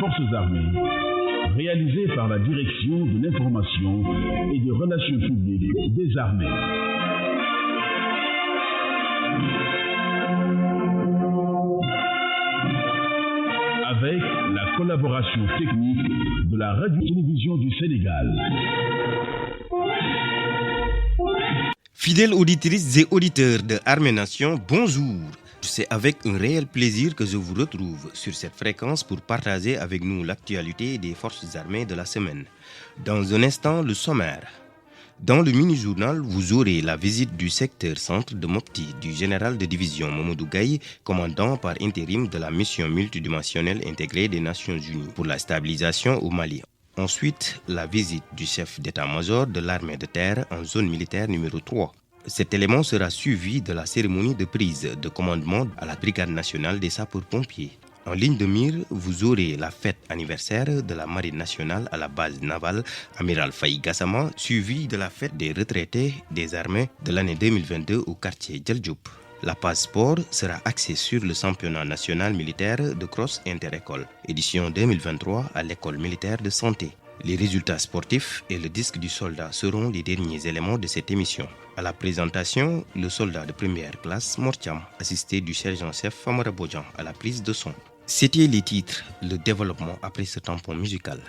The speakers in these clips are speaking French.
forces armées, réalisé par la Direction de l'information et des relations publiques des armées. Avec la collaboration technique de la Radio-Télévision du Sénégal. Fidèles auditrices et auditeurs de Armée Nation, bonjour. C'est avec un réel plaisir que je vous retrouve sur cette fréquence pour partager avec nous l'actualité des forces armées de la semaine. Dans un instant, le sommaire. Dans le mini-journal, vous aurez la visite du secteur centre de Mopti du général de division Mamadou Gaye, commandant par intérim de la mission multidimensionnelle intégrée des Nations Unies pour la stabilisation au Mali. Ensuite, la visite du chef d'état-major de l'armée de terre en zone militaire numéro 3. Cet élément sera suivi de la cérémonie de prise de commandement à la Brigade nationale des sapeurs-pompiers. En ligne de mire, vous aurez la fête anniversaire de la Marine nationale à la base navale Amiral Faye Gassama, suivie de la fête des retraités des armées de l'année 2022 au quartier Djel Diop. La page sport sera axée sur le championnat national militaire de cross inter-école, édition 2023 à l'école militaire de santé. Les résultats sportifs et le disque du soldat seront les derniers éléments de cette émission. À la présentation, le soldat de première classe Mortiam, assisté du sergent-chef Famara Bodjan à la prise de son. C'était les titres, le développement après ce tampon musical.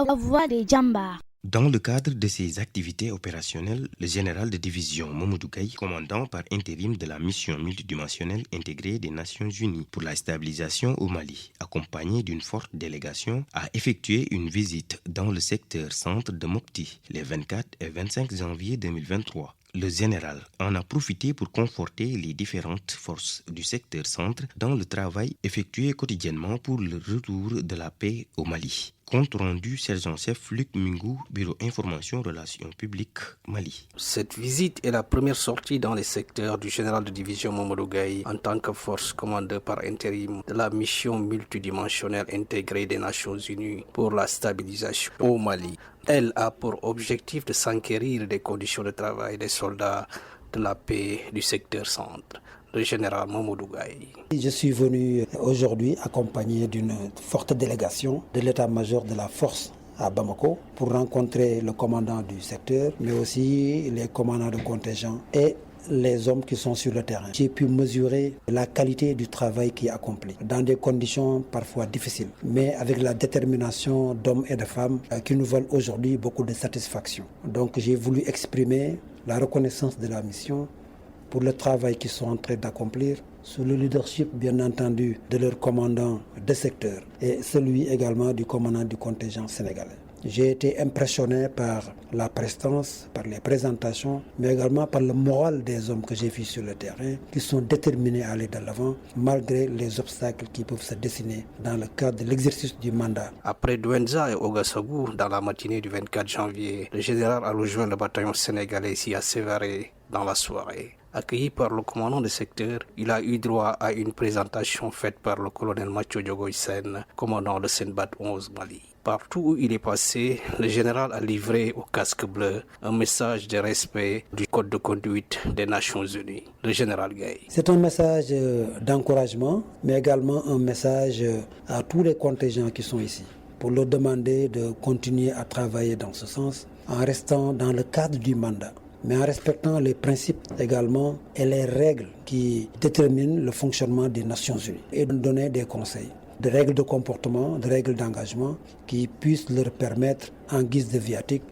La voix des Djambars. Dans le cadre de ses activités opérationnelles, le général de division Mamadou Gaye, commandant par intérim de la mission multidimensionnelle intégrée des Nations Unies pour la stabilisation au Mali, accompagné d'une forte délégation, a effectué une visite dans le secteur centre de Mopti les 24 et 25 janvier 2023. Le général en a profité pour conforter les différentes forces du secteur centre dans le travail effectué quotidiennement pour le retour de la paix au Mali. Compte rendu sergent-chef Luc Mingou, Bureau Information Relations Publiques, Mali. Cette visite est la première sortie dans les secteurs du général de division Mamadou Gaye en tant que force commandée par intérim de la mission multidimensionnelle intégrée des Nations Unies pour la stabilisation au Mali. Elle a pour objectif de s'enquérir des conditions de travail des soldats de la paix du secteur centre. Le général Mamadou Gaye. Je suis venu aujourd'hui accompagné d'une forte délégation de l'état-major de la force à Bamako pour rencontrer le commandant du secteur, mais aussi les commandants de contingent et les hommes qui sont sur le terrain. J'ai pu mesurer la qualité du travail qui est accompli dans des conditions parfois difficiles, mais avec la détermination d'hommes et de femmes qui nous veulent aujourd'hui beaucoup de satisfaction. Donc j'ai voulu exprimer la reconnaissance de la mission pour le travail qu'ils sont en train d'accomplir, sous le leadership bien entendu de leur commandant de secteur et celui également du commandant du contingent sénégalais. J'ai été impressionné par la prestance, par les présentations, mais également par le moral des hommes que j'ai vus sur le terrain, qui sont déterminés à aller de l'avant, malgré les obstacles qui peuvent se dessiner dans le cadre de l'exercice du mandat. Après Douenza et Ouagassogou, dans la matinée du 24 janvier, le général a rejoint le bataillon sénégalais ici à Sévaré dans la soirée. Accueilli par le commandant du secteur, il a eu droit à une présentation faite par le colonel Mathieu Diogoysen, commandant de Senbat 11 Mali. Partout où il est passé, le général a livré au casque bleu un message de respect du code de conduite des Nations Unies. Le général Gaye. C'est un message d'encouragement, mais également un message à tous les contingents qui sont ici, pour leur demander de continuer à travailler dans ce sens, en restant dans le cadre du mandat, mais en respectant les principes également et les règles qui déterminent le fonctionnement des Nations Unies, et de donner des conseils, de règles de comportement, de règles d'engagement qui puissent leur permettre, en guise de viatique,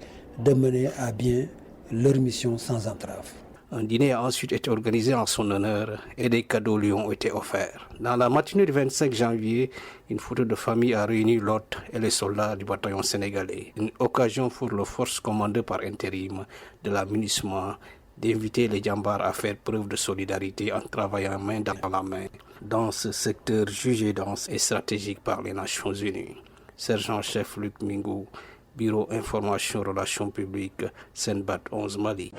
de mener à bien leur mission sans entrave. Un dîner a ensuite été organisé en son honneur et des cadeaux lui ont été offerts. Dans la matinée du 25 janvier, une photo de famille a réuni l'hôte et les soldats du bataillon sénégalais. Une occasion pour les forces commandées par intérim de la MINUSMA d'inviter les Djambars à faire preuve de solidarité en travaillant main dans la main dans ce secteur jugé dense et stratégique par les Nations Unies. Sergent-chef Luc Mingou, Bureau Information Relations Publiques, Senbat 11 Mali.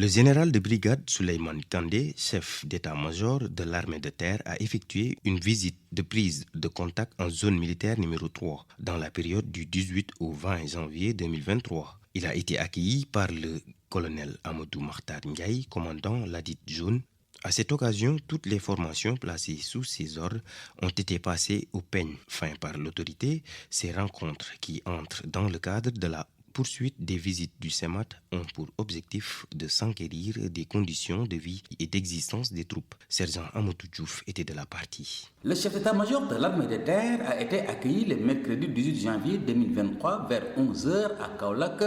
Le général de brigade Souleymane Kandé, chef d'état-major de l'armée de terre, a effectué une visite de prise de contact en zone militaire numéro 3 dans la période du 18 au 20 janvier 2023. Il a été accueilli par le colonel Amadou Makhtar Ndiaye, commandant ladite zone. À cette occasion, toutes les formations placées sous ses ordres ont été passées au peigne fin par l'autorité. Ces rencontres qui entrent dans le cadre de la poursuite des visites du CEMAT ont pour objectif de s'enquérir des conditions de vie et d'existence des troupes. Sergent Amadou Diouf était de la partie. Le chef d'état-major de l'armée de terre a été accueilli le mercredi 18 janvier 2023 vers 11h à Kaolack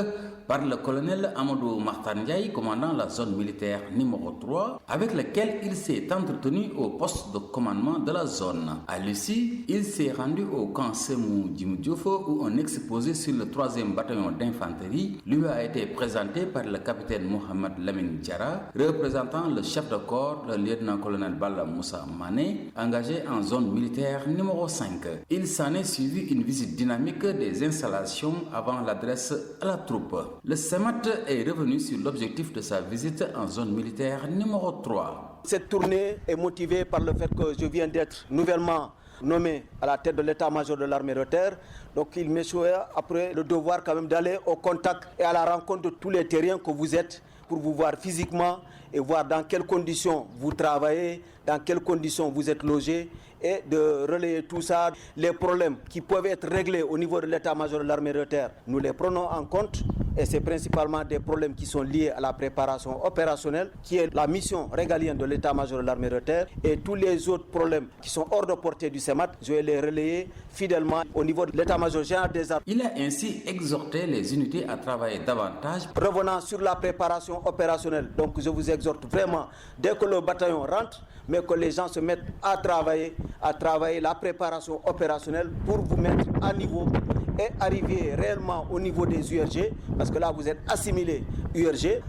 par le colonel Amadou Makhtar Ndiaye, commandant la zone militaire numéro 3, avec lequel il s'est entretenu au poste de commandement de la zone. À l'issue, il s'est rendu au camp Semou Djimoudiofo où un exposé sur le 3e bataillon d'infanterie lui a été présenté par le capitaine Mohamed Lamine Diara, représentant le chef de corps, le lieutenant-colonel Bala Moussa Mané, engagé en zone militaire numéro 5. Il s'en est suivi une visite dynamique des installations avant l'adresse à la troupe. Le CEMAT est revenu sur l'objectif de sa visite en zone militaire numéro 3. Cette tournée est motivée par le fait que je viens d'être nouvellement nommé à la tête de l'état-major de l'armée de terre. Donc il me souhaite après le devoir quand même d'aller au contact et à la rencontre de tous les terriens que vous êtes pour vous voir physiquement et voir dans quelles conditions vous travaillez, dans quelles conditions vous êtes logés et de relayer tout ça. Les problèmes qui peuvent être réglés au niveau de l'état-major de l'armée de terre, nous les prenons en compte. Et c'est principalement des problèmes qui sont liés à la préparation opérationnelle, qui est la mission régalienne de l'état-major de l'armée de terre. Et tous les autres problèmes qui sont hors de portée du CEMAT, je vais les relayer fidèlement au niveau de l'état-major général des armées. Il a ainsi exhorté les unités à travailler davantage. Revenant sur la préparation opérationnelle, donc je vous exhorte vraiment, dès que le bataillon rentre, mais que les gens se mettent à travailler la préparation opérationnelle pour vous mettre à niveau et arriver réellement au niveau des URG, parce que là vous êtes assimilé URG,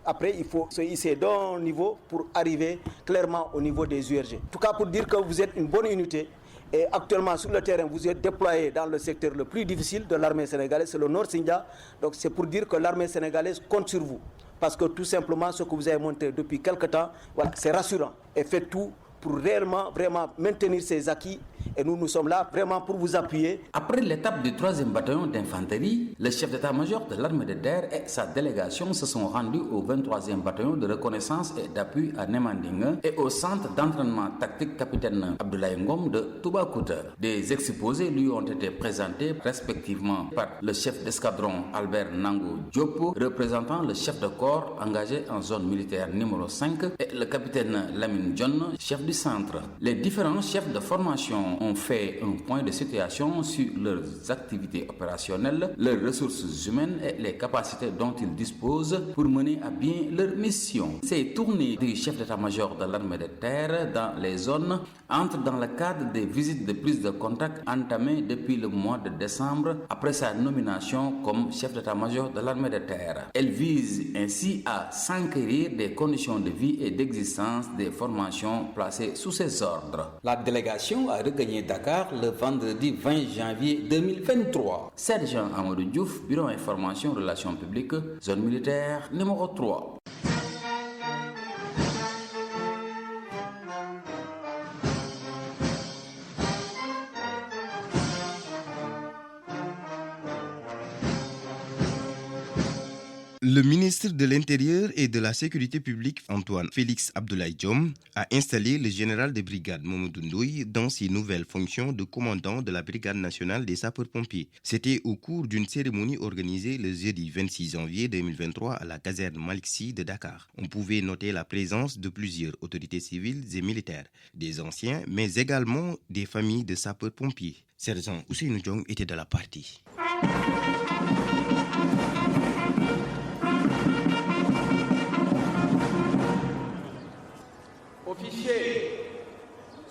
après il faut se hisser d'un niveau pour arriver clairement au niveau des URG. En tout cas pour dire que vous êtes une bonne unité et actuellement sur le terrain vous êtes déployé dans le secteur le plus difficile de l'armée sénégalaise, c'est le Nord Sindia, donc c'est pour dire que l'armée sénégalaise compte sur vous. Parce que tout simplement ce que vous avez montré depuis quelque temps, voilà, c'est rassurant et faites tout pour réellement, vraiment maintenir ces acquis. Et nous sommes là vraiment pour vous appuyer. Après l'étape du 3e bataillon d'infanterie, le chef d'état-major de l'armée de terre et sa délégation se sont rendus au 23e bataillon de reconnaissance et d'appui à Nemanding et au centre d'entraînement tactique capitaine Abdoulaye Ngom de Toubacouta. Des exposés lui ont été présentés respectivement par le chef d'escadron Albert Nango Diop, représentant le chef de corps engagé en zone militaire numéro 5, et le capitaine Lamine John, chef du centre. Les différents chefs de formation ont fait un point de situation sur leurs activités opérationnelles, leurs ressources humaines et les capacités dont ils disposent pour mener à bien leur mission. Ces tournées du chef d'état-major de l'armée de terre dans les zones entrent dans le cadre des visites de prise de contact entamées depuis le mois de décembre après sa nomination comme chef d'état-major de l'armée de terre. Elles visent ainsi à s'enquérir des conditions de vie et d'existence des formations placées sous ses ordres. La délégation a regagné Dakar le vendredi 20 janvier 2023. Sergent Amadou Diouf, Bureau Information Relations Publiques, zone militaire numéro 3. Le ministre de l'Intérieur et de la Sécurité publique, Antoine Félix Abdoulaye Diome, a installé le général de brigade Mamadou Ndoye dans ses nouvelles fonctions de commandant de la Brigade nationale des sapeurs-pompiers. C'était au cours d'une cérémonie organisée le jeudi 26 janvier 2023 à la caserne Malick Sy de Dakar. On pouvait noter la présence de plusieurs autorités civiles et militaires, des anciens, mais également des familles de sapeurs-pompiers. Sergent Ousseynou Diong était de la partie. Officiers,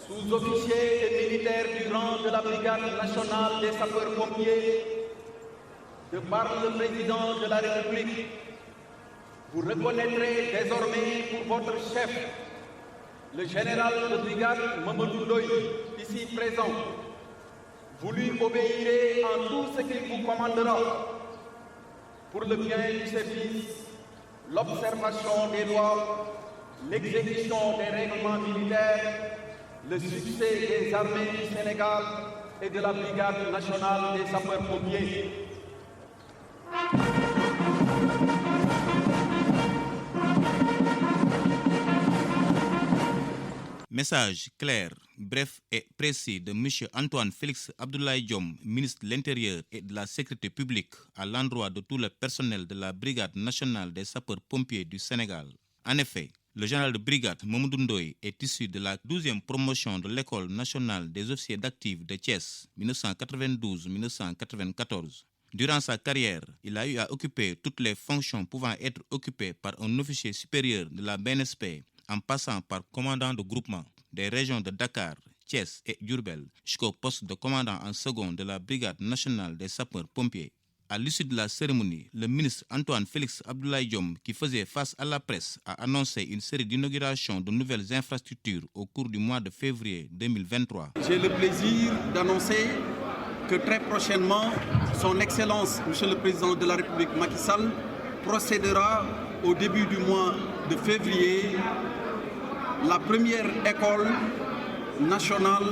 sous-officiers et militaires du rang de la Brigade nationale des sapeurs-pompiers, de par le président de la République, vous reconnaîtrez désormais pour votre chef, le général de brigade Mamadou Ndoye, ici présent. Vous lui obéirez en tout ce qu'il vous commandera pour le bien du service l'observation des lois, l'exécution des règlements militaires, le succès des armées du Sénégal et de la Brigade nationale des sapeurs-pompiers. Message clair, bref et précis de M. Antoine Félix Abdoulaye Diome, ministre de l'Intérieur et de la Sécurité publique, à l'endroit de tout le personnel de la Brigade nationale des sapeurs-pompiers du Sénégal. En effet, le général de brigade Mamadou Ndoye est issu de la 12e promotion de l'École nationale des officiers d'actifs de Thiès, 1992-1994. Durant sa carrière, il a eu à occuper toutes les fonctions pouvant être occupées par un officier supérieur de la BNSP, en passant par commandant de groupement des régions de Dakar, Thiès et Diourbel, jusqu'au poste de commandant en second de la Brigade nationale des sapeurs-pompiers. À l'issue de la cérémonie, le ministre Antoine Félix Abdoulaye Diome, qui faisait face à la presse, a annoncé une série d'inaugurations de nouvelles infrastructures au cours du mois de février 2023. J'ai le plaisir d'annoncer que très prochainement, son Excellence, Monsieur le Président de la République Macky Sall, procédera au début du mois de février la première école nationale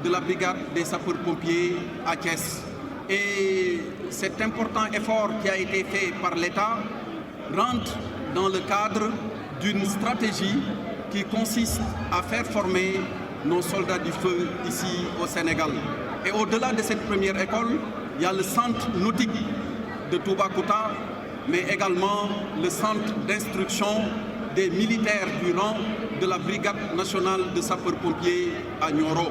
de la Brigade des sapeurs-pompiers à Thiès. Et cet important effort qui a été fait par l'État rentre dans le cadre d'une stratégie qui consiste à faire former nos soldats du feu ici au Sénégal. Et au-delà de cette première école, il y a le centre nautique de Toubacouta, mais également le centre d'instruction des militaires du rang de la Brigade nationale de sapeurs-pompiers à Nioro.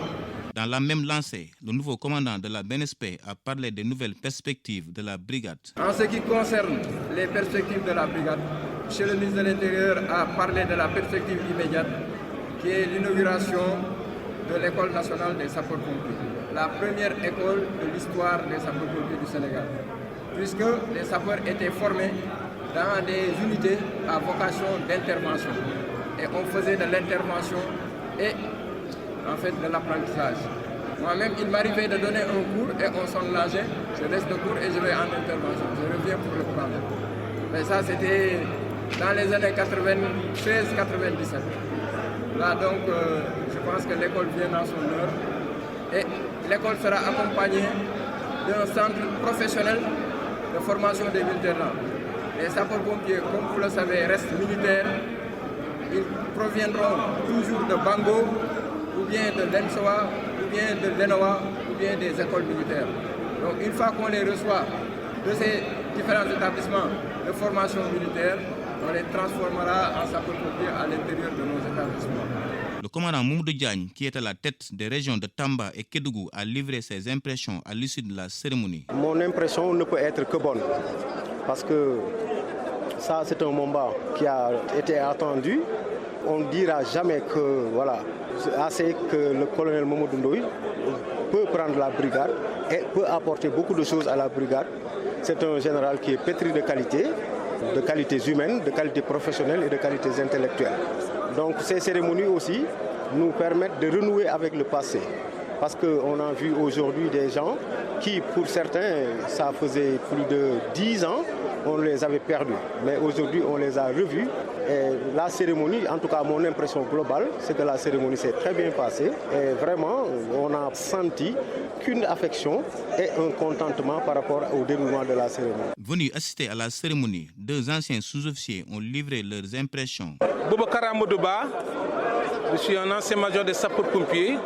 Dans la même lancée, le nouveau commandant de la BNSP a parlé des nouvelles perspectives de la brigade. En ce qui concerne les perspectives de la brigade, M. le ministre de l'Intérieur a parlé de la perspective immédiate, qui est l'inauguration de l'École nationale des sapeurs-pompiers, la première école de l'histoire des sapeurs-pompiers du Sénégal, puisque les sapeurs étaient formés dans des unités à vocation d'intervention. Et on faisait de l'intervention et en fait de l'apprentissage. Moi-même, il m'arrivait de donner un cours et on s'engageait, je reste de cours et je vais en intervention. Je reviens pour le prendre. Mais ça, c'était dans les années 96-97. Là, donc, je pense que l'école vient dans son heure et l'école sera accompagnée d'un centre professionnel de formation des militaires. Les sapeurs-pompiers, comme vous le savez, restent militaires. Ils proviendront toujours de Bango, ou bien de l'ENSOA, ou bien de l'ENOA, ou bien des écoles militaires. Donc une fois qu'on les reçoit de ces différents établissements de formation militaire, on les transformera en sapeurs-pompiers à l'intérieur de nos établissements. Le commandant Mamadou Diagne, qui est à la tête des régions de Tamba et Kédougou, a livré ses impressions à l'issue de la cérémonie. Mon impression ne peut être que bonne, parce que ça c'est un moment qui a été attendu. On ne dira jamais que voilà, assez que le colonel Mamadou Ndoye peut prendre la brigade et peut apporter beaucoup de choses à la brigade. C'est un général qui est pétri de qualités humaines, de qualités professionnelles et de qualités intellectuelles. Donc ces cérémonies aussi nous permettent de renouer avec le passé. Parce qu'on a vu aujourd'hui des gens qui, pour certains, ça faisait plus de 10 ans, on les avait perdus. Mais aujourd'hui, on les a revus. Et la cérémonie, en tout cas mon impression globale, c'est que la cérémonie s'est très bien passée. Et vraiment, on a senti qu'une affection et un contentement par rapport au déroulement de la cérémonie. Venus assister à la cérémonie, deux anciens sous-officiers ont livré leurs impressions. Boubacar Modouba, je suis un ancien major des sapeurs-pompiers.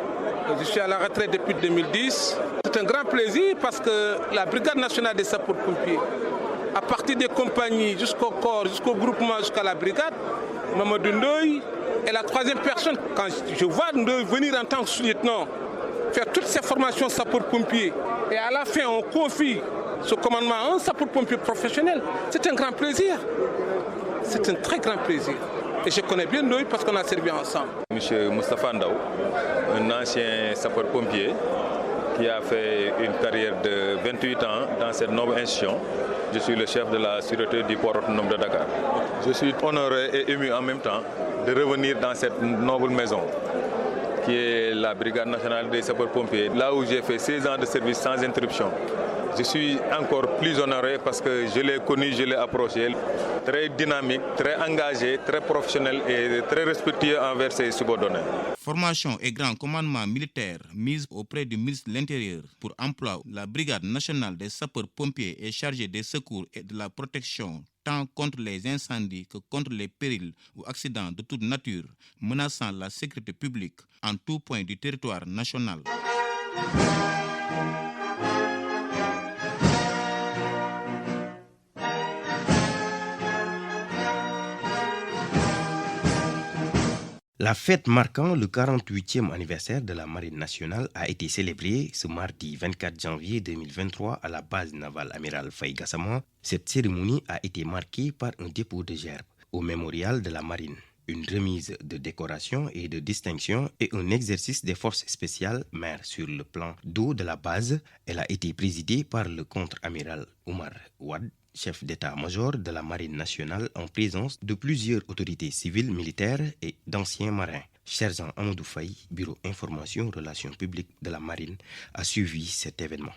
Je suis à la retraite depuis 2010. C'est un grand plaisir parce que la Brigade nationale des sapeurs-pompiers, à partir des compagnies jusqu'au corps, jusqu'au groupement, jusqu'à la brigade, Mamadou Ndoye est la troisième personne. Quand je vois Ndoye venir en tant que sous-lieutenant, faire toutes ces formations sapeurs-pompiers, et à la fin on confie ce commandement à un sapeur-pompier professionnel, c'est un grand plaisir. C'est un très grand plaisir. Et je connais bien Ndoye parce qu'on a servi ensemble. Monsieur Moustapha Ndaw, un ancien sapeur-pompier qui a fait une carrière de 28 ans dans cette noble institution. Je suis le chef de la sûreté du port autonome de Dakar. Je suis honoré et ému en même temps de revenir dans cette noble maison qui est la Brigade nationale des sapeurs-pompiers, là où j'ai fait 16 ans de service sans interruption. Je suis encore plus honoré parce que je l'ai connu, je l'ai approché. Très dynamique, très engagé, très professionnel et très respectueux envers ses subordonnés. Formation et grand commandement militaire mise auprès du ministre de l'Intérieur pour emploi. La Brigade nationale des sapeurs-pompiers est chargée des secours et de la protection tant contre les incendies que contre les périls ou accidents de toute nature menaçant la sécurité publique en tout point du territoire national. La fête marquant le 48e anniversaire de la Marine nationale a été célébrée ce mardi 24 janvier 2023 à la base navale amiral Faye Gassama. Cette cérémonie a été marquée par un dépôt de gerbes au mémorial de la Marine, une remise de décoration et de distinction et un exercice des forces spéciales mer sur le plan d'eau de la base. Elle a été présidée par le contre-amiral Oumar Ouad, chef d'état-major de la Marine nationale en présence de plusieurs autorités civiles, militaires et d'anciens marins. Cherzan Amadou Faye, Bureau Information Relations publiques de la Marine, a suivi cet événement.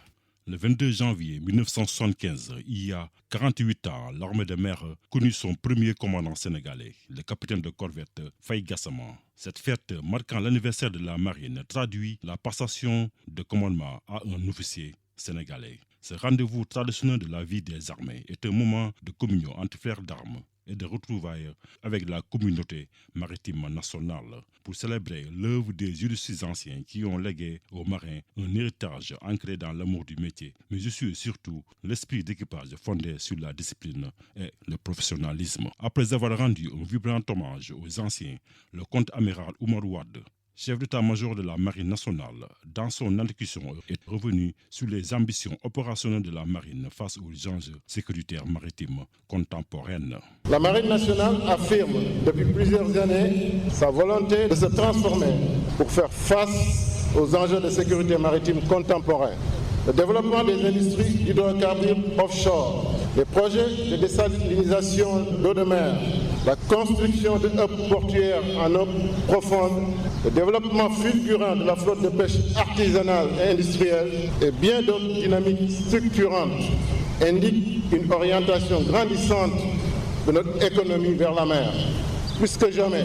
Le 22 janvier 1975, il y a 48 ans, l'armée de mer connut son premier commandant sénégalais, le capitaine de corvette Faye Gassama. Cette fête marquant l'anniversaire de la Marine traduit la passation de commandement à un officier sénégalais. Ce rendez-vous traditionnel de la vie des armées est un moment de communion entre frères d'armes et de retrouvailles avec la communauté maritime nationale pour célébrer l'œuvre des illustres anciens qui ont légué aux marins un héritage ancré dans l'amour du métier, mais aussi et surtout l'esprit d'équipage fondé sur la discipline et le professionnalisme. Après avoir rendu un vibrant hommage aux anciens, le contre-amiral Oumar Ouad, chef d'état-major de la Marine nationale, dans son allocution, est revenu sur les ambitions opérationnelles de la Marine face aux enjeux sécuritaires maritimes contemporaines. La Marine nationale affirme depuis plusieurs années sa volonté de se transformer pour faire face aux enjeux de sécurité maritime contemporains. Le développement des industries d'hydrocarbures offshore, les projets de désalinisation d'eau de mer, la construction de hubs portuaires en eau profonde, le développement fulgurant de la flotte de pêche artisanale et industrielle et bien d'autres dynamiques structurantes indiquent une orientation grandissante de notre économie vers la mer. Plus que jamais,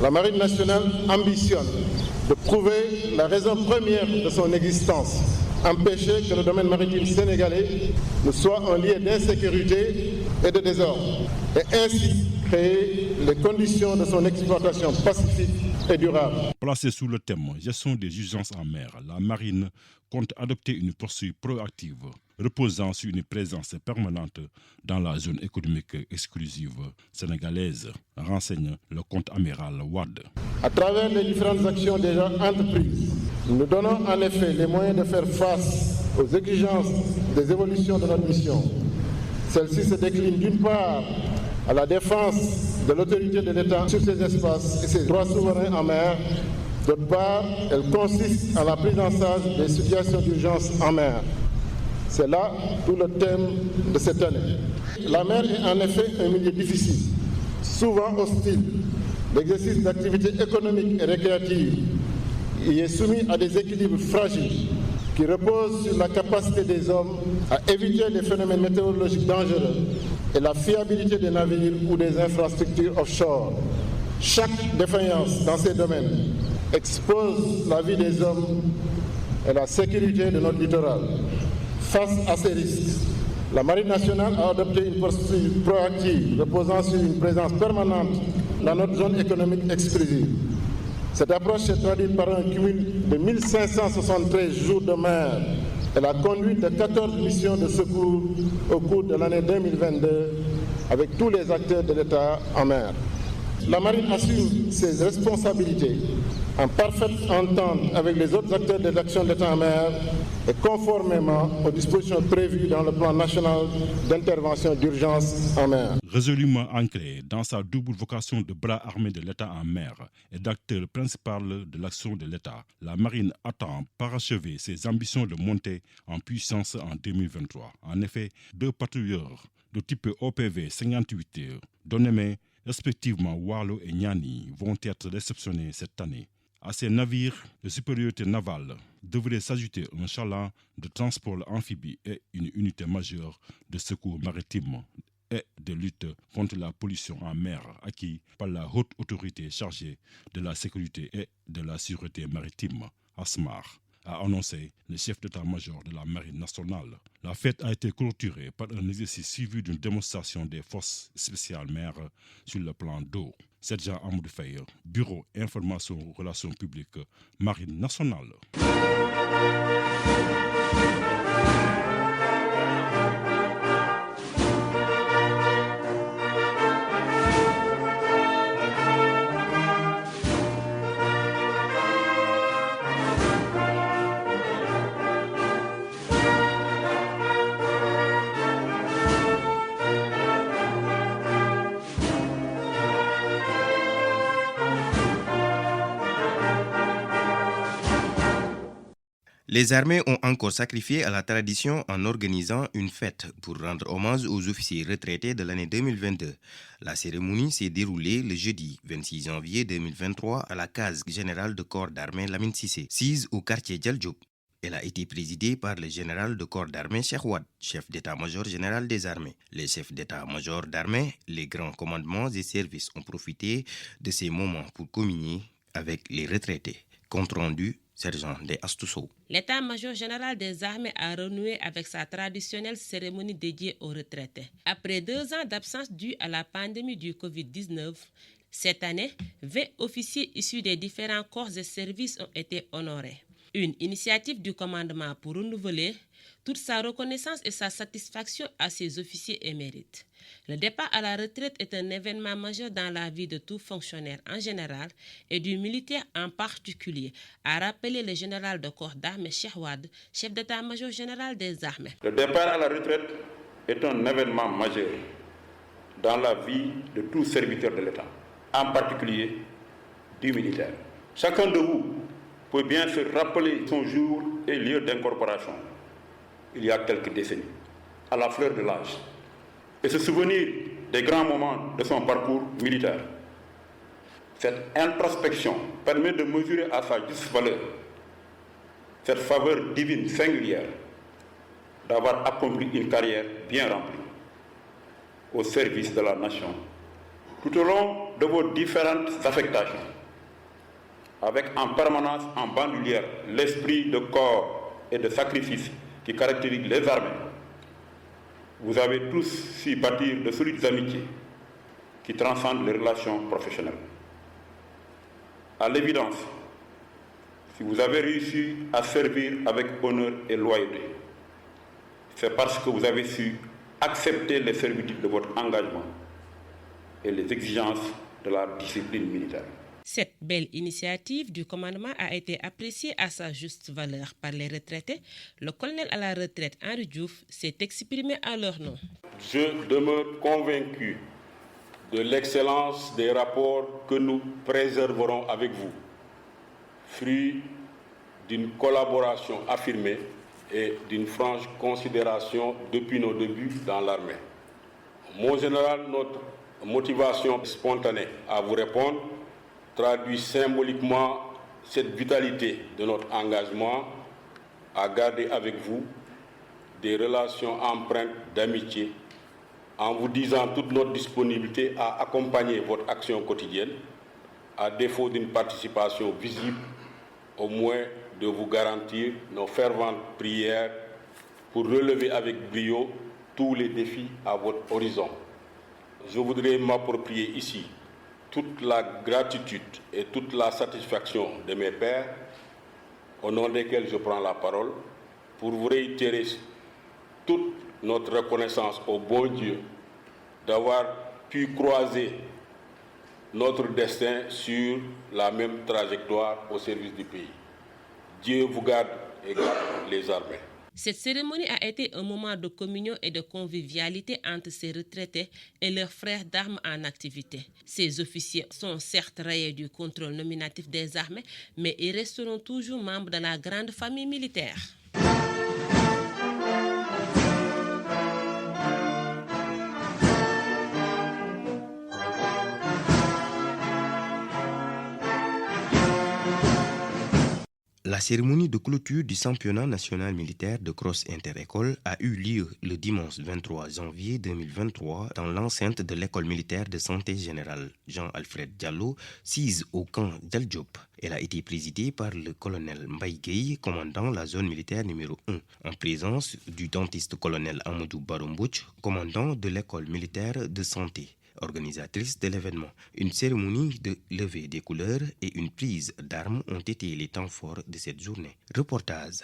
la Marine nationale ambitionne de prouver la raison première de son existence, empêcher que le domaine maritime sénégalais ne soit un lieu d'insécurité et de désordre, et ainsi créer les conditions de son exploitation pacifique et durable. Placée sous le thème gestion des urgences en mer, la Marine compte adopter une posture proactive reposant sur une présence permanente dans la zone économique exclusive sénégalaise, renseigne le contre-amiral Ouad. À travers les différentes actions déjà entreprises, nous nous donnons en effet les moyens de faire face aux exigences des évolutions de notre mission. Celle-ci se décline d'une part à la défense de l'autorité de l'État sur ses espaces et ses droits souverains en mer. D'autre part, elle consiste à la prise en charge des situations d'urgence en mer. C'est là tout le thème de cette année. La mer est en effet un milieu difficile, souvent hostile. L'exercice d'activités économiques et récréatives y est soumis à des équilibres fragiles qui reposent sur la capacité des hommes à éviter les phénomènes météorologiques dangereux et la fiabilité des navires ou des infrastructures offshore. Chaque défaillance dans ces domaines expose la vie des hommes et la sécurité de notre littoral. Face à ces risques, la Marine nationale a adopté une posture proactive reposant sur une présence permanente dans notre zone économique exclusive. Cette approche s'est traduite par un cumul de 1573 jours de mer et la conduite de 14 missions de secours au cours de l'année 2022 avec tous les acteurs de l'État en mer. La Marine assume ses responsabilités en parfaite entente avec les autres acteurs de l'action de l'État en mer et conformément aux dispositions prévues dans le plan national d'intervention d'urgence en mer. Résolument ancrée dans sa double vocation de bras armé de l'État en mer et d'acteur principal de l'action de l'État, la Marine attend parachever ses ambitions de monter en puissance en 2023. En effet, 2 patrouilleurs de type OPV 58 dénommés respectivement Walo et Niani vont être réceptionnés cette année. À ces navires de supériorité navale devrait s'ajouter un chaland de transport amphibie et une unité majeure de secours maritime et de lutte contre la pollution en mer acquis par la haute autorité chargée de la sécurité et de la sûreté maritime, ASMAR, a annoncé le chef d'état-major de la Marine nationale. La fête a été clôturée par un exercice suivi d'une démonstration des forces spéciales mer sur le plan d'eau. Sergent Amadou Faye, Bureau Information Relations Publiques, Marine nationale. Les armées ont encore sacrifié à la tradition en organisant une fête pour rendre hommage aux officiers retraités de l'année 2022. La cérémonie s'est déroulée le jeudi 26 janvier 2023 à la case générale de corps d'armée Lamine Cissé, sise au quartier Dial Diop. Elle a été présidée par le général de corps d'armée Cheikh Wade, chef d'état-major général des armées. Les chefs d'état-major d'armée, les grands commandements et services ont profité de ces moments pour communier avec les retraités. Compte rendu, Sergent de Astousso. L'état-major général des armées a renoué avec sa traditionnelle cérémonie dédiée aux retraités. Après 2 ans d'absence due à la pandémie du Covid-19, cette année, 20 officiers issus des différents corps et services ont été honorés. Une initiative du commandement pour renouveler toute sa reconnaissance et sa satisfaction à ses officiers émérites. Le départ à la retraite est un événement majeur dans la vie de tout fonctionnaire en général et du militaire en particulier, a rappelé le général de corps d'armée Cheikh Wade, chef d'état-major général des armées. Le départ à la retraite est un événement majeur dans la vie de tout serviteur de l'État, en particulier du militaire. Chacun de vous peut bien se rappeler son jour et lieu d'incorporation, il y a quelques décennies, à la fleur de l'âge, et se souvenir des grands moments de son parcours militaire. Cette introspection permet de mesurer à sa juste valeur cette faveur divine singulière d'avoir accompli une carrière bien remplie au service de la nation, tout au long de vos différentes affectations, avec en permanence en bandoulière l'esprit de corps et de sacrifice qui caractérise les armées. Vous avez tous su bâtir de solides amitiés qui transcendent les relations professionnelles. À l'évidence, si vous avez réussi à servir avec honneur et loyauté, c'est parce que vous avez su accepter les servitudes de votre engagement et les exigences de la discipline militaire. Cette belle initiative du commandement a été appréciée à sa juste valeur par les retraités. Le colonel à la retraite Henri Diouf s'est exprimé à leur nom. Je demeure convaincu de l'excellence des rapports que nous préserverons avec vous, fruit d'une collaboration affirmée et d'une franche considération depuis nos débuts dans l'armée. Mon général, notre motivation spontanée à vous répondre traduit symboliquement cette vitalité de notre engagement à garder avec vous des relations empreintes d'amitié, en vous disant toute notre disponibilité à accompagner votre action quotidienne, à défaut d'une participation visible, au moins de vous garantir nos ferventes prières pour relever avec brio tous les défis à votre horizon. Je voudrais m'approprier ici toute la gratitude et toute la satisfaction de mes pairs, au nom desquels je prends la parole, pour vous réitérer toute notre reconnaissance au bon Dieu d'avoir pu croiser notre destin sur la même trajectoire au service du pays. Dieu vous garde et garde les armées. Cette cérémonie a été un moment de communion et de convivialité entre ces retraités et leurs frères d'armes en activité. Ces officiers sont certes rayés du contrôle nominatif des armées, mais ils resteront toujours membres de la grande famille militaire. La cérémonie de clôture du championnat national militaire de cross inter-école a eu lieu le dimanche 23 janvier 2023 dans l'enceinte de l'école militaire de santé générale Jean-Alfred Diallo, sise au camp Dial Diop. Elle a été présidée par le colonel Mbaye Gueye, commandant la zone militaire numéro 1, en présence du dentiste colonel Amadou Barombouch, commandant de l'école militaire de santé. Organisatrice de l'événement, une cérémonie de levée des couleurs et une prise d'armes ont été les temps forts de cette journée. Reportage.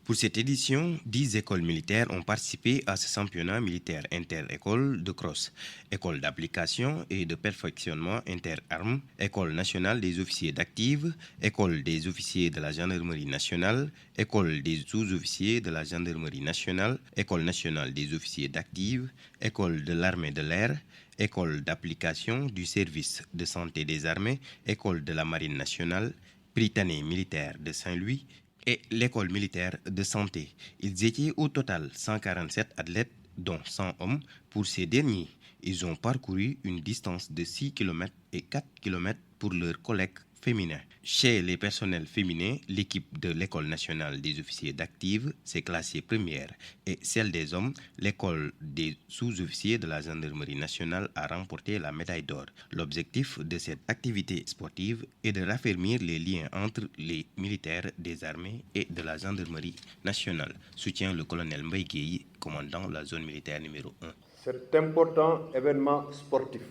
Pour cette édition, 10 écoles militaires ont participé à ce championnat militaire inter-école de cross, école d'application et de perfectionnement inter-armes, école nationale des officiers d'active, école des officiers de la gendarmerie nationale, école des sous-officiers de la gendarmerie nationale, école nationale des officiers d'active, école de l'armée de l'air, école d'application du service de santé des armées, école de la marine nationale, Prytanée militaire de Saint-Louis, et l'école militaire de santé. Ils étaient au total 147 athlètes, dont 100 hommes. Pour ces derniers, ils ont parcouru une distance de 6 km et 4 km pour leurs collègues féminins. Chez les personnels féminins, l'équipe de l'école nationale des officiers d'active s'est classée première et celle des hommes, l'école des sous-officiers de la gendarmerie nationale a remporté la médaille d'or. L'objectif de cette activité sportive est de raffermir les liens entre les militaires des armées et de la gendarmerie nationale, soutient le colonel Mbaye Gueye, commandant la zone militaire numéro 1. Cet important événement sportif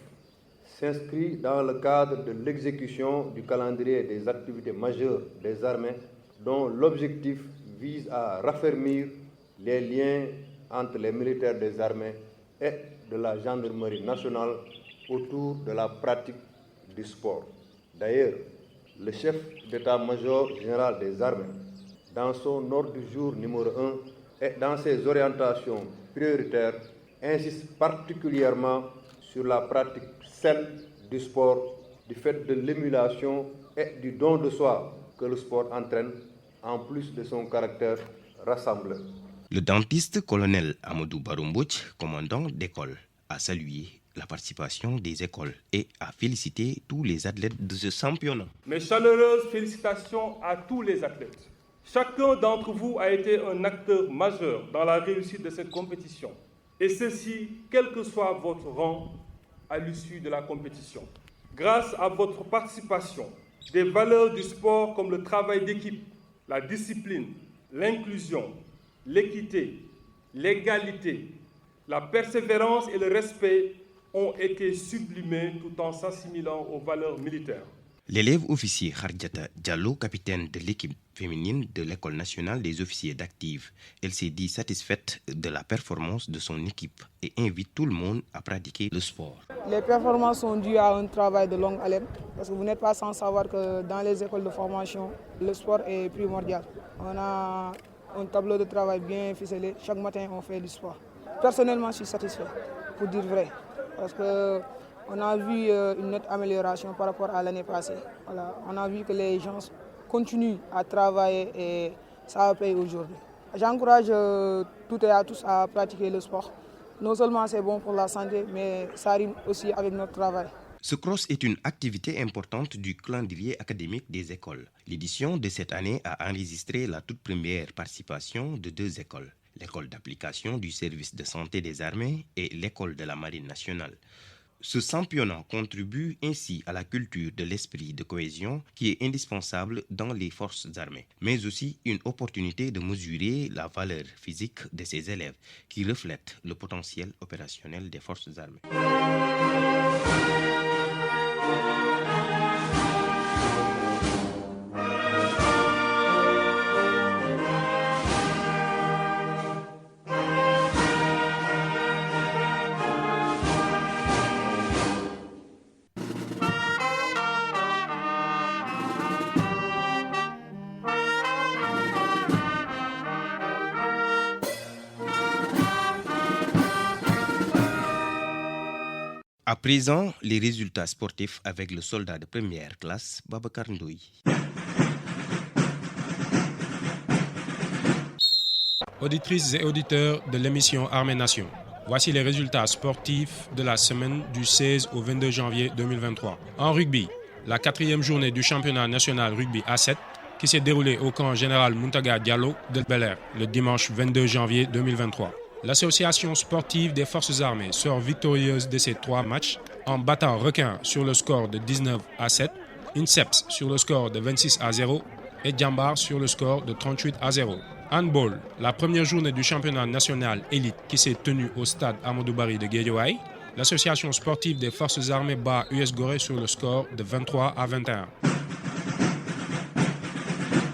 s'inscrit dans le cadre de l'exécution du calendrier des activités majeures des armées dont l'objectif vise à raffermir les liens entre les militaires des armées et de la gendarmerie nationale autour de la pratique du sport. D'ailleurs, le chef d'état-major général des armées, dans son ordre du jour numéro 1 et dans ses orientations prioritaires, insiste particulièrement sur la pratique saine du sport, du fait de l'émulation et du don de soi que le sport entraîne, en plus de son caractère rassembleur. Le dentiste colonel Amadou Barombouch, commandant d'école, a salué la participation des écoles et a félicité tous les athlètes de ce championnat. Mes chaleureuses félicitations à tous les athlètes. Chacun d'entre vous a été un acteur majeur dans la réussite de cette compétition. Et ceci, quel que soit votre rang à l'issue de la compétition. Grâce à votre participation, des valeurs du sport comme le travail d'équipe, la discipline, l'inclusion, l'équité, l'égalité, la persévérance et le respect ont été sublimés tout en s'assimilant aux valeurs militaires. L'élève officier Khardjata Diallo, capitaine de l'équipe féminine de l'École nationale des officiers d'active, elle s'est dit satisfaite de la performance de son équipe et invite tout le monde à pratiquer le sport. Les performances sont dues à un travail de longue haleine, parce que vous n'êtes pas sans savoir que dans les écoles de formation, le sport est primordial. On a un tableau de travail bien ficelé, chaque matin on fait du sport. Personnellement, je suis satisfait, pour dire vrai, parce que on a vu une nette amélioration par rapport à l'année passée. Voilà. On a vu que les gens continuent à travailler et ça paye aujourd'hui. J'encourage toutes et à tous à pratiquer le sport. Non seulement c'est bon pour la santé, mais ça rime aussi avec notre travail. Ce cross est une activité importante du calendrier académique des écoles. L'édition de cette année a enregistré la toute première participation de 2 écoles, l'école d'application du service de santé des armées et l'école de la marine nationale. Ce championnat contribue ainsi à la culture de l'esprit de cohésion qui est indispensable dans les forces armées, mais aussi une opportunité de mesurer la valeur physique de ces élèves qui reflètent le potentiel opérationnel des forces armées. À présent, les résultats sportifs avec le soldat de première classe, Babacar Ndoye. Auditrices et auditeurs de l'émission Armée Nation, voici les résultats sportifs de la semaine du 16 au 22 janvier 2023. En rugby, la 4e journée du championnat national rugby A7 qui s'est déroulée au camp général Muntaga Diallo de Bel-Air le dimanche 22 janvier 2023. L'association sportive des forces armées sort victorieuse de ces 3 matchs en battant Requin sur le score de 19-7, Inceps sur le score de 26-0 et Djambar sur le score de 38-0. Handball, la première journée du championnat national élite qui s'est tenue au stade Amadou Barry de Guédiawaye, l'association sportive des forces armées bat US Gorée sur le score de 23-21.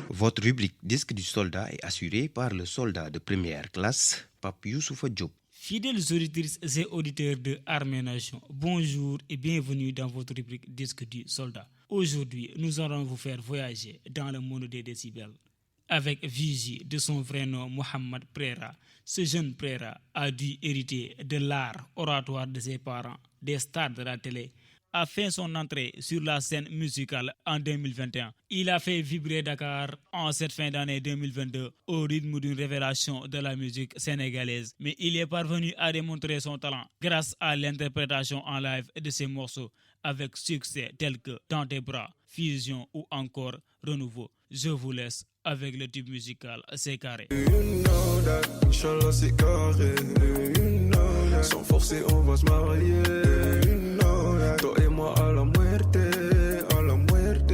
Votre rubrique Disque du soldat est assurée par le soldat de première classe, Pape Youssoufa Diop. Fidèles auditrices et auditeurs de Armée Nation, bonjour et bienvenue dans votre rubrique Disque du soldat. Aujourd'hui, nous allons vous faire voyager dans le monde des décibels. Avec vigie de son vrai nom Mohamed Prera, ce jeune Prera a dû hériter de l'art oratoire de ses parents, des stars de la télé, a fait son entrée sur la scène musicale en 2021. Il a fait vibrer Dakar en cette fin d'année 2022 au rythme d'une révélation de la musique sénégalaise. Mais il est parvenu à démontrer son talent grâce à l'interprétation en live de ses morceaux avec succès tels que Dans tes bras, Fusion ou encore Renouveau. Je vous laisse avec le tube musical C'est carré. You know that, Inch'Allah c'est carré. You know that, sans forcer on va se marier. You know that, toi et moi à la muerte, à la muerte.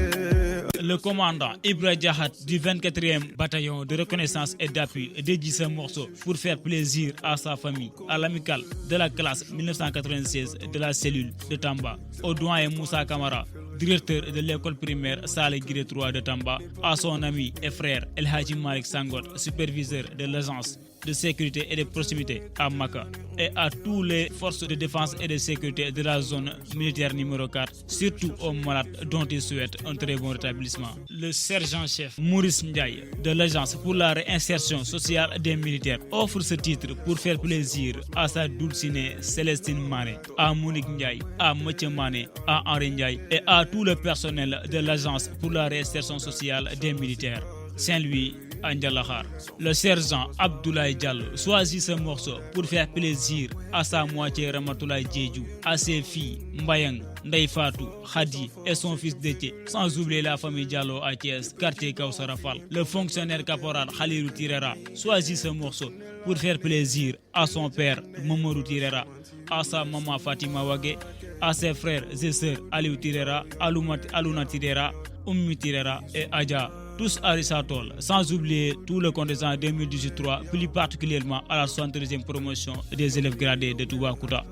Le commandant Ibra Diahat du 24e bataillon de reconnaissance et d'appui dédie ce morceau pour faire plaisir à sa famille, à l'amicale de la classe 1996 de la cellule de Tamba, au doyen Moussa Kamara, directeur de l'école primaire Saleh Guiré 3 de Tamba, à son ami et frère El Hadji Malik Sangot, superviseur de l'agence de sécurité et de proximité à Maka, et à toutes les forces de défense et de sécurité de la zone militaire numéro 4, surtout aux malades dont il souhaite un très bon rétablissement. Le sergent-chef Maurice Ndiaye de l'agence pour la réinsertion sociale des militaires offre ce titre pour faire plaisir à sa dulcinée Célestine Mané, à Monique Ndiaye, à Mathieu Mané, à Henri Ndiaye et à tout le personnel de l'agence pour la réinsertion sociale des militaires. Saint-Louis, Andjalahar. Le sergent Abdoulaye Diallo choisit ce morceau pour faire plaisir à sa moitié Ramatoulaye Djedjou, à ses filles Mbayang, Ndeye Fatou, Khadi et son fils Déthié, sans oublier la famille Diallo à Thiès, quartier Kaoussarafal. Le fonctionnaire caporal Khalilou Tirera choisit ce morceau pour faire plaisir à son père Mamadou Tirera, à sa maman Fatima Wagé, à ses frères et sœurs Aliou Tirera, Alouna Tirera, Oummi Tirera et Adja, tous à Rissatol, sans oublier tout le contingent 2018-3, plus particulièrement à la 73e promotion des élèves gradés de Toubacouta.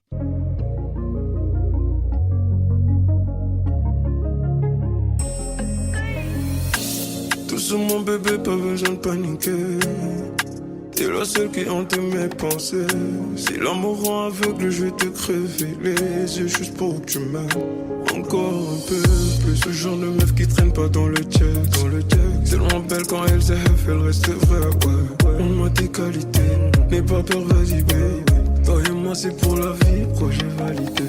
Tout sur mon bébé, pas besoin de paniquer. T'es la seule qui hante mes pensées. Si l'amour rend aveugle, je vais te crever les yeux juste pour que tu m'aimes. Encore un peu plus, ce genre de meuf qui traîne pas dans le check, C'est tellement belle quand elle s'est elle reste vraie, ouais. On m'a tes qualités, n'aie pas peur, vas-y, baby. Toi et moi c'est pour la vie, projet validé.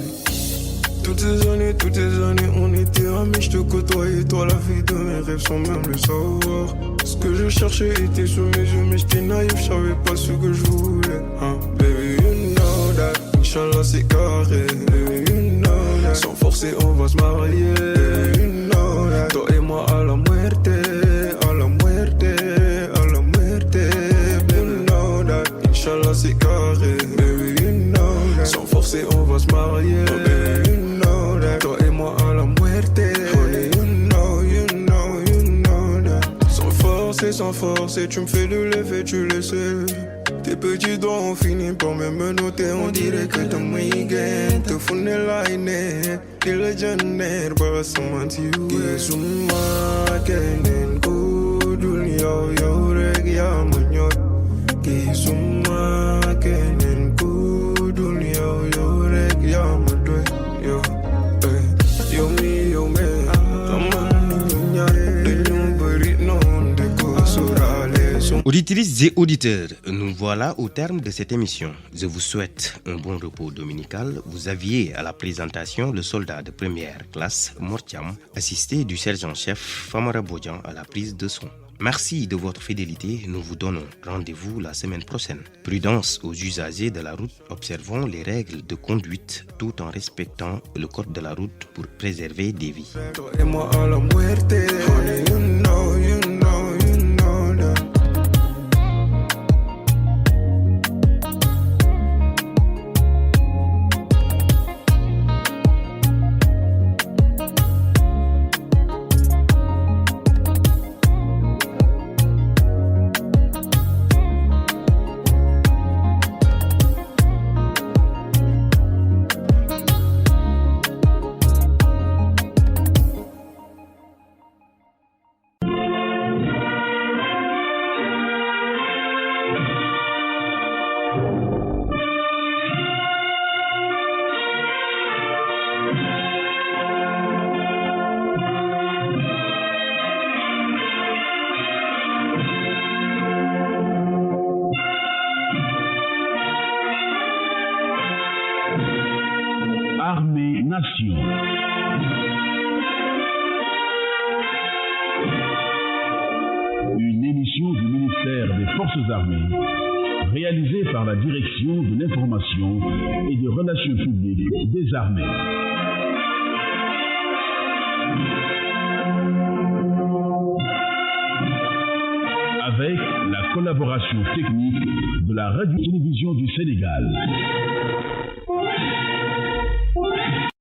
Toutes ces années, on était amis, je te côtoyais, toi la vie de mes rêves sans même le savoir. Ce que je cherchais était sous mes yeux, mais j'étais naïf, je savais pas ce que je voulais. Baby, you know that, Inch'Allah c'est carré. Baby, you know that, sans forcer on va se marier. Baby, you know that, toi et moi à la muerte, à la muerte, à la muerte. Baby, you know that, Inch'Allah c'est carré. Baby, you know that, sans forcer on va se marier. Baby, you know that, toi et moi à la muerte. Honey, you know that, sans forcer, tu me fais de l'effet, tu le sais. Tes petits doigts ont fini par me menotter, on dirait que t'as week-end. Te fourne la haine, et le janner, pas se mentir. Kisuma, kenen, kudul, yo, reg, ya, manyo. Kisuma, kenen, kudul, yo, reg, ya, madwe, yo. Yo, me, yo, me, Auditrices et auditeurs, nous voilà au terme de cette émission. Je vous souhaite un bon repos dominical. Vous aviez à la présentation le soldat de première classe, Mortiam, assisté du sergent-chef Famara Bodjan à la prise de son. Merci de votre fidélité. Nous vous donnons rendez-vous la semaine prochaine. Prudence aux usagers de la route. Observons les règles de conduite tout en respectant le code de la route pour préserver des vies. Une émission du ministère des Forces armées, réalisée par la Direction de l'information et des relations publiques des armées. Avec la collaboration technique de la Radio-Télévision du Sénégal.